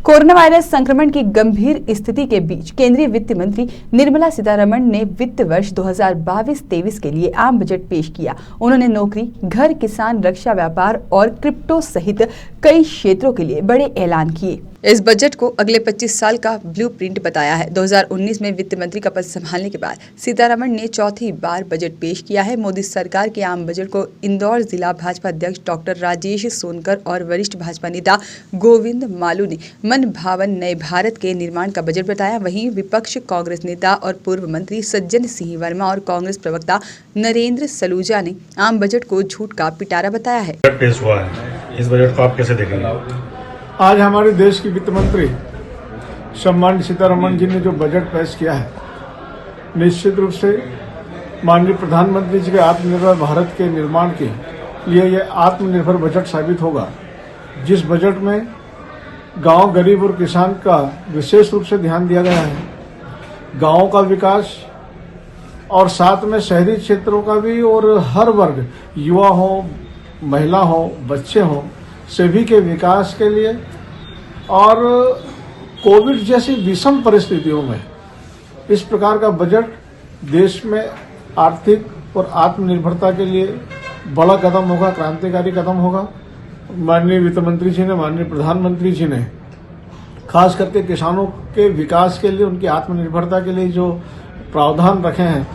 Corona virus संक्रमण की गंभीर स्थिति के बीच केंद्रीय वित्त मंत्री निर्मला सीतारमण ने वित्त वर्ष 2022-23 के लिए आम बजट पेश किया। उन्होंने नौकरी, घर, किसान, रक्षा, व्यापार और क्रिप्टो सहित कई क्षेत्रों के लिए बड़े ऐलान किए। इस बजट को अगले 25 साल का ब्लूप्रिंट बताया है। 2019 में वित्त मंत्री का पद संभालने के बाद सीतारमण ने चौथी बार बजट पेश किया है। मोदी सरकार के आम बजट को इंदौर जिला भाजपा अध्यक्ष डॉक्टर राजेश सोनकर और वरिष्ठ भाजपा नेता गोविंद मालू ने मन भावन नए भारत के निर्माण का बजट बताया। वहीं विपक्ष कांग्रेस नेता और पूर्व मंत्री सज्जन सिंह वर्मा और कांग्रेस प्रवक्ता नरेंद्र सलूजा ने आम बजट को झूठ का पिटारा बताया है। पेश हुआ है, इस बजट को आप कैसे देखेंगे? आज हमारे देश की वित्त मंत्री सम्मानित सीतारमण जी ने जो बजट पेश किया है, निश्चित रूप से माननीय प्रधानमंत्री जी के आत्मनिर्भर भारत के निर्माण के लिए यह आत्मनिर्भर बजट साबित होगा। जिस बजट में गांव, गरीब और किसान का विशेष रूप से ध्यान दिया गया है, गांवों का विकास और साथ में शहरी क्षेत्रों का भी, और हर वर्ग, युवा हो, महिला हो, बच्चे हो, सभी के विकास के लिए, और कोविड जैसी विषम परिस्थितियों में इस प्रकार का बजट देश में आर्थिक और आत्मनिर्भरता के लिए बड़ा कदम होगा, क्रांतिकारी कदम होगा। माननीय वित्त मंत्री जी ने, माननीय प्रधानमंत्री जी ने खास करके किसानों के विकास के लिए, उनकी आत्मनिर्भरता के लिए जो प्रावधान रखे हैं,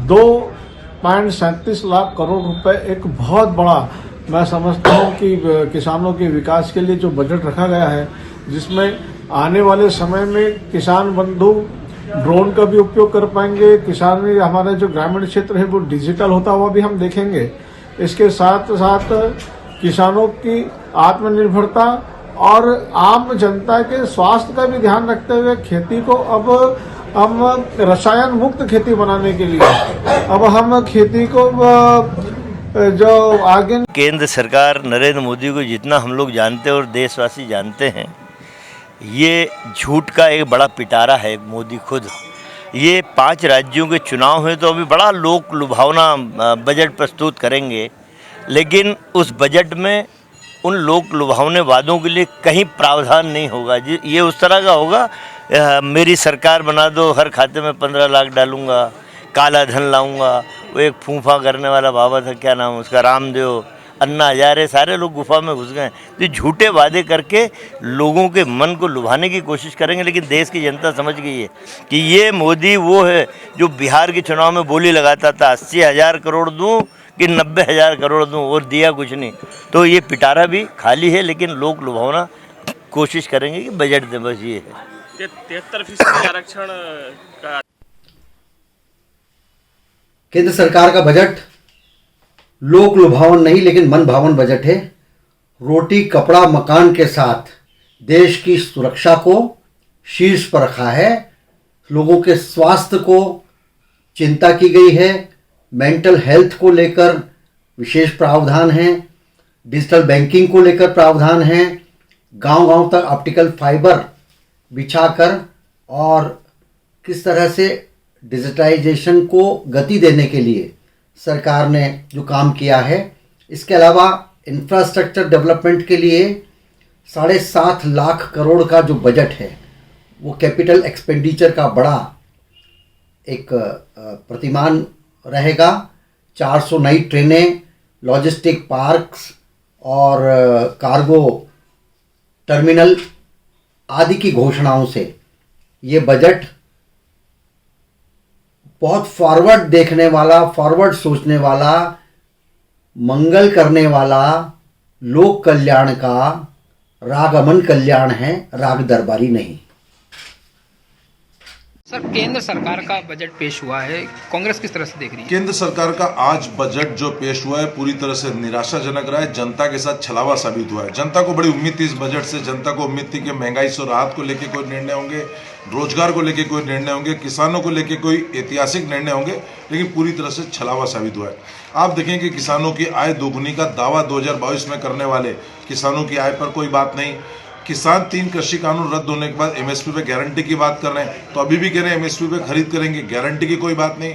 2.37 लाख करोड़ रुपए एक बहुत बड़ा, मैं समझता हूँ कि किसानों के विकास के लिए जो बजट रखा गया है, जिसमें आने वाले समय में किसान बंधु ड्रोन का भी उपयोग कर पाएंगे, किसान, हमारा जो ग्रामीण क्षेत्र है वो डिजिटल होता हुआ भी हम देखेंगे। इसके साथ साथ किसानों की आत्मनिर्भरता और आम जनता के स्वास्थ्य का भी ध्यान रखते हुए खेती को अब हम रसायन मुक्त खेती बनाने के लिए अब हम खेती को जो आगे केंद्र सरकार नरेंद्र मोदी को जितना हम लोग जानते हैं और देशवासी जानते हैं, ये झूठ का एक बड़ा पिटारा है मोदी खुद। ये 5 राज्यों के चुनाव हैं तो अभी बड़ा लोक लुभावना बजट प्रस्तुत करेंगे, लेकिन उस बजट में उन लोक लुभावने वादों के लिए कहीं प्रावधान नहीं होगा। ये उस तरह का होगा, मेरी सरकार बना दो, हर खाते में 15 लाख डालूंगा, काला धन लाऊंगा। वो एक फूफा करने वाला बाबा था, क्या नाम उसका, रामदेव, अन्ना हजारे, सारे लोग गुफा में घुस गए। तो झूठे वादे करके लोगों के मन को लुभाने की कोशिश करेंगे, लेकिन देश की जनता समझ गई है कि ये मोदी वो है जो बिहार के चुनाव में बोली लगाता था 80,000 करोड़ दूँ कि 90,000 करोड़ दूँ, और दिया कुछ नहीं। तो ये पिटारा भी खाली है, लेकिन लोग लुभावना कोशिश करेंगे कि बजट दें, बस ये है। 73% आरक्षण का केंद्र सरकार का बजट लोक लुभावन नहीं लेकिन मन भावन बजट है। रोटी, कपड़ा, मकान के साथ देश की सुरक्षा को शीर्ष पर रखा है। लोगों के स्वास्थ्य को चिंता की गई है। मेंटल हेल्थ को लेकर विशेष प्रावधान हैं। डिजिटल बैंकिंग को लेकर प्रावधान हैं। गांव-गांव तक ऑप्टिकल फाइबर बिछाकर और किस तरह से डिजिटाइजेशन को गति देने के लिए सरकार ने जो काम किया है। इसके अलावा इंफ्रास्ट्रक्चर डेवलपमेंट के लिए 7.5 लाख करोड़ का जो बजट है, वो कैपिटल एक्सपेंडिचर का बड़ा एक प्रतिमान रहेगा। 400 नई ट्रेनें, लॉजिस्टिक पार्क्स और कार्गो टर्मिनल आदि की घोषणाओं से ये बजट बहुत फॉरवर्ड देखने वाला, फॉरवर्ड सोचने वाला, मंगल करने वाला, लोक कल्याण का रागमन कल्याण है, राग दरबारी नहीं। सर, केंद्र सरकार का बजट पेश हुआ है, कांग्रेस किस तरह से देख रही है? केंद्र सरकार का आज बजट जो पेश हुआ है पूरी तरह से निराशाजनक रहा है। जनता के साथ छलावा साबित हुआ है। जनता को बड़ी उम्मीद थी इस बजट से। जनता को उम्मीद थी कि महंगाई से राहत को लेकर कोई निर्णय होंगे, रोजगार को लेकर कोई निर्णय होंगे, किसानों को लेकर कोई ऐतिहासिक निर्णय होंगे, लेकिन पूरी तरह से छलावा साबित हुआ है। आप देखें कि किसानों की आय दोगुनी का दावा 2022 में करने वाले किसानों की आय पर कोई बात नहीं। किसान 3 कृषि कानून रद्द होने के बाद एमएसपी पे गारंटी की बात कर रहे हैं, तो अभी भी कह रहे हैं एमएसपी पे खरीद करेंगे, गारंटी की कोई बात नहीं।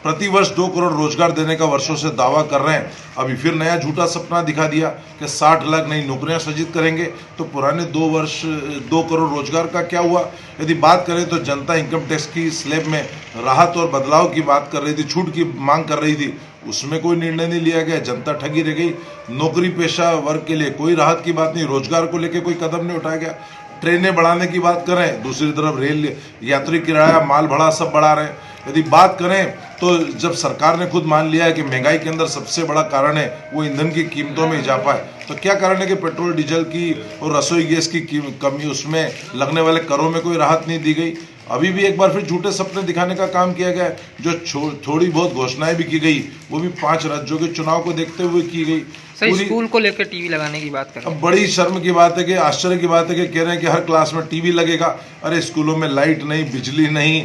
प्रतिवर्ष 2 करोड़ रोजगार देने का वर्षों से दावा कर रहे हैं। अभी फिर नया झूठा सपना दिखा दिया कि 60 लाख नई नौकरियां सृजित करेंगे। तो पुराने 2 करोड़ रोजगार का क्या हुआ? यदि बात करें तो जनता इनकम टैक्स की स्लैब में राहत और बदलाव की बात कर रही थी, छूट की मांग कर रही थी, उसमें कोई निर्णय नहीं लिया गया। जनता ठगी रह गई। नौकरी पेशा वर्ग के लिए कोई राहत की बात नहीं, रोजगार को लेकर कोई कदम नहीं उठाया गया। ट्रेनें बढ़ाने की बात करें, दूसरी तरफ रेल यात्री किराया, माल भाड़ा सब बढ़ा रहे हैं। यदि बात करें तो जब सरकार ने खुद मान लिया है कि महंगाई के अंदर सबसे बड़ा कारण है वो ईंधन की कीमतों में इजाफा है, तो क्या कारण है कि पेट्रोल डीजल की और रसोई गैस की कमी, उसमें लगने वाले करों में कोई राहत नहीं दी गई। अभी भी एक बार फिर झूठे सपने दिखाने का काम किया गया है। जो थोड़ी बहुत घोषणाएं भी की गई वो भी 5 राज्यों के चुनाव को देखते हुए की गई। सही, स्कूल को लेकर टीवी लगाने की बात करें। अब बड़ी शर्म की बात है कि आश्चर्य की बात है कि कह रहे हैं कि हर क्लास में टीवी लगेगा। अरे स्कूलों में लाइट नहीं, बिजली नहीं,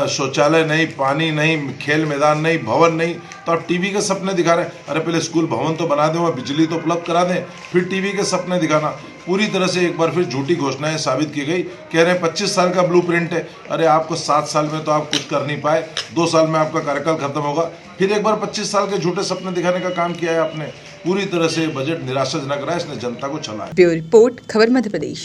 शौचालय नहीं, पानी नहीं, खेल मैदान नहीं, भवन नहीं, तो आप टीवी के सपने दिखा रहे हैं। अरे पहले स्कूल भवन तो बना दें, वहाँ बिजली तो उपलब्ध करा दें, फिर टीवी के सपने दिखाना। पूरी तरह से एक बार फिर झूठी घोषणाएं साबित की गई। कह रहे हैं 25 साल का ब्लूप्रिंट है। अरे आपको 7 साल में तो आप कुछ कर नहीं पाए, 2 साल में आपका कार्यकाल खत्म होगा, फिर एक बार 25 साल के झूठे सपने दिखाने का काम किया है आपने। पूरी तरह से बजट निराशाजनक रहा है, इसने जनता को छला है। ब्यूरो रिपोर्ट, खबर मध्य प्रदेश।